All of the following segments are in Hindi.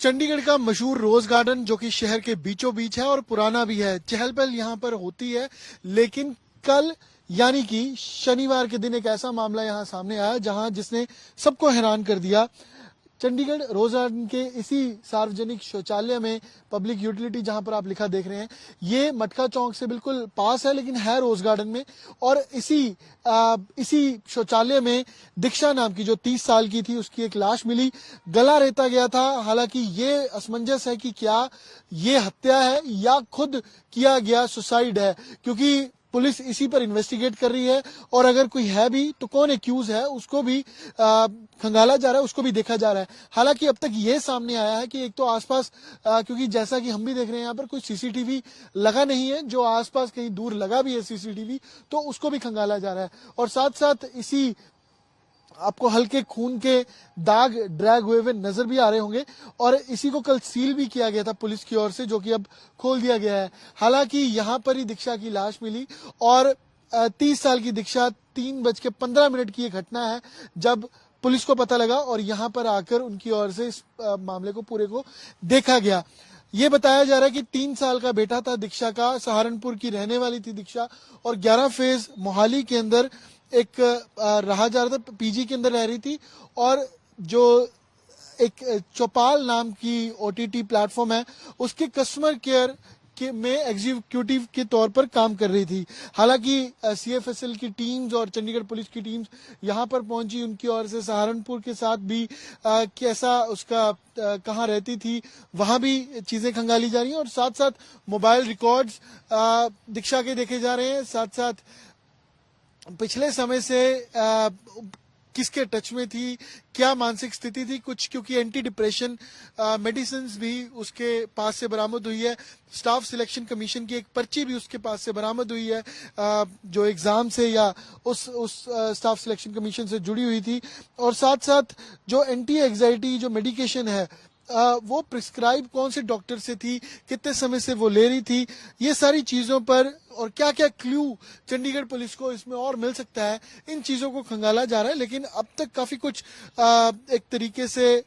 चंडीगढ़ का मशहूर रोज गार्डन जो कि शहर के बीचों बीच है और पुराना भी है, चहल पहल यहाँ पर होती है। लेकिन कल यानी कि शनिवार के दिन एक ऐसा मामला यहाँ सामने आया जहाँ जिसने सबको हैरान कर दिया। चंडीगढ़ रोज गार्डन के इसी सार्वजनिक शौचालय में, पब्लिक यूटिलिटी जहां पर आप लिखा देख रहे हैं, ये मटका चौक से बिल्कुल पास है लेकिन है रोज गार्डन में। और इसी शौचालय में दीक्षा नाम की जो 30 साल की थी उसकी एक लाश मिली, गला रेता गया था। हालांकि ये असमंजस है कि क्या ये हत्या है या खुद किया गया सुसाइड है, क्योंकि पुलिस इसी पर इन्वेस्टिगेट कर रही है। और अगर कोई है भी तो कौन एक्यूज है उसको भी खंगाला जा रहा है, उसको भी देखा जा रहा है। हालांकि अब तक ये सामने आया है कि एक तो आसपास क्योंकि जैसा कि हम भी देख रहे हैं यहाँ पर कोई सीसीटीवी लगा नहीं है, जो आसपास कहीं दूर लगा भी है सीसीटीवी तो उसको भी खंगाला जा रहा है। और साथ साथ इसी आपको हल्के खून के दाग ड्रैग हुए नजर भी आ रहे होंगे। और इसी को कल सील भी किया गया था पुलिस की ओर से, जो कि अब खोल दिया गया है। हालांकि यहाँ पर ही दीक्षा की लाश मिली और 30 साल की दीक्षा 3:15 की ये घटना है जब पुलिस को पता लगा और यहाँ पर आकर उनकी ओर से इस मामले को पूरे को देखा गया। ये बताया जा रहा है कि 3 साल का बेटा था दीक्षा का, सहारनपुर की रहने वाली थी दीक्षा और 11 फेज मोहाली के अंदर एक रहा जा रहा था, पीजी के अंदर रह रही थी। और जो एक चौपाल नाम की ओटीटी प्लेटफॉर्म है उसके कस्टमर केयर के में एग्जीक्यूटिव के तौर पर काम कर रही थी। हालांकि सीएफएसएल की टीम्स और चंडीगढ़ पुलिस की टीम्स यहां पर पहुंची, उनकी ओर से सहारनपुर के साथ भी कैसा उसका कहाँ रहती थी वहां भी चीजें खंगाली जा रही हैं। और साथ साथ मोबाइल रिकॉर्ड्स दीक्षा के देखे जा रहे हैं। साथ साथ पिछले समय से किसके टच में थी, क्या मानसिक स्थिति थी कुछ, क्योंकि एंटी डिप्रेशन मेडिसिन भी उसके पास से बरामद हुई है। स्टाफ सिलेक्शन कमीशन की एक पर्ची भी उसके पास से बरामद हुई है जो एग्जाम से या उस स्टाफ सिलेक्शन कमीशन से जुड़ी हुई थी। और साथ साथ जो एंटी एग्जाइटी जो मेडिकेशन है वो प्रिस्क्राइब कौन से डॉक्टर से थी, कितने समय से वो ले रही थी, ये सारी चीजों पर और क्या क्या क्लू चंडीगढ़ पुलिस को इसमें और मिल सकता है, इन चीजों को खंगाला जा रहा है। लेकिन अब तक काफी कुछ एक तरीके से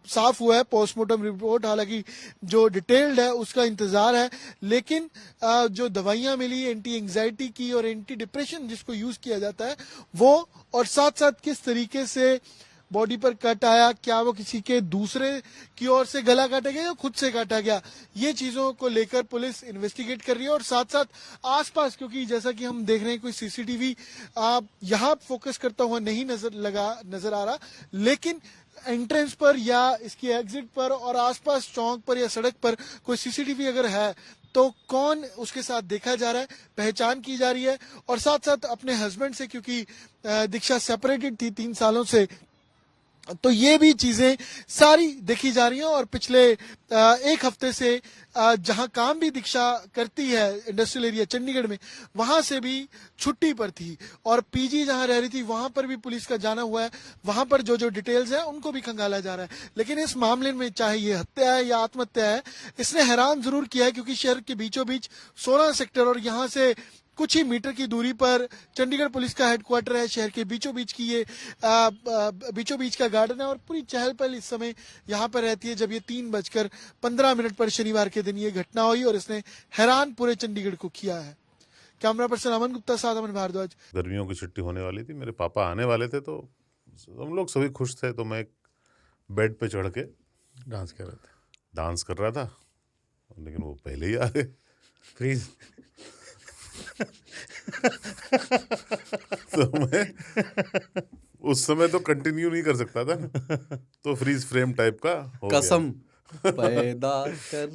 साफ हुआ है। पोस्टमार्टम रिपोर्ट हालांकि जो डिटेल्ड है उसका इंतजार है, लेकिन जो दवाइयां मिली एंटी एंजाइटी की और एंटी डिप्रेशन जिसको यूज किया जाता है वो, और साथ साथ किस तरीके से बॉडी पर कट आया, क्या वो किसी के दूसरे की ओर से गला काटा गया या खुद से काटा गया, ये चीजों को लेकर पुलिस इन्वेस्टिगेट कर रही है। और साथ साथ आसपास, क्योंकि जैसा कि हम देख रहे हैं कोई सीसीटीवी यहाँ फोकस करता हुआ नहीं नजर आ रहा, लेकिन एंट्रेंस पर या इसकी एग्जिट पर और आसपास चौक पर या सड़क पर कोई सीसीटीवी अगर है तो कौन उसके साथ देखा जा रहा है, पहचान की जा रही है। और साथ साथ अपने हस्बैंड से, क्योंकि दीक्षा सेपरेटेड थी 3 सालों से, तो ये भी चीजें सारी देखी जा रही हैं। और पिछले एक हफ्ते से जहां काम भी दीक्षा करती है इंडस्ट्रियल एरिया चंडीगढ़ में, वहां से भी छुट्टी पर थी और पीजी जहां रह रही थी वहां पर भी पुलिस का जाना हुआ है। वहां पर जो जो डिटेल्स है उनको भी खंगाला जा रहा है। लेकिन इस मामले में चाहे ये हत्या है या आत्महत्या है, इसने हैरान जरूर किया है, क्योंकि शहर के बीचों बीच 16 सेक्टर और यहाँ से कुछ ही मीटर की दूरी पर चंडीगढ़ पुलिस का हेडक्वार्टर है। शहर के बीचों बीच की ये बीचों बीच का गार्डन है और पूरी चहल पहल इस समय यहाँ पर रहती है जब ये 3:15 पर शनिवार के दिन ये घटना हुई और इसने हैरान पूरे चंडीगढ़ को किया है। कैमरा पर्सन अमन गुप्ता साथ अमन भारद्वाज। गर्मियों की छुट्टी होने वाली थी, मेरे पापा आने वाले थे, तो हम लोग सभी खुश थे। तो मैं एक बेड पे चढ़ के डांस कर रहे थे, डांस कर रहा था, लेकिन वो पहले ही आ गए। फ्रीज। तो मैं उस समय तो कंटिन्यू नहीं कर सकता था ना, तो फ्रीज फ्रेम टाइप का हो कसम गया। पैदा कर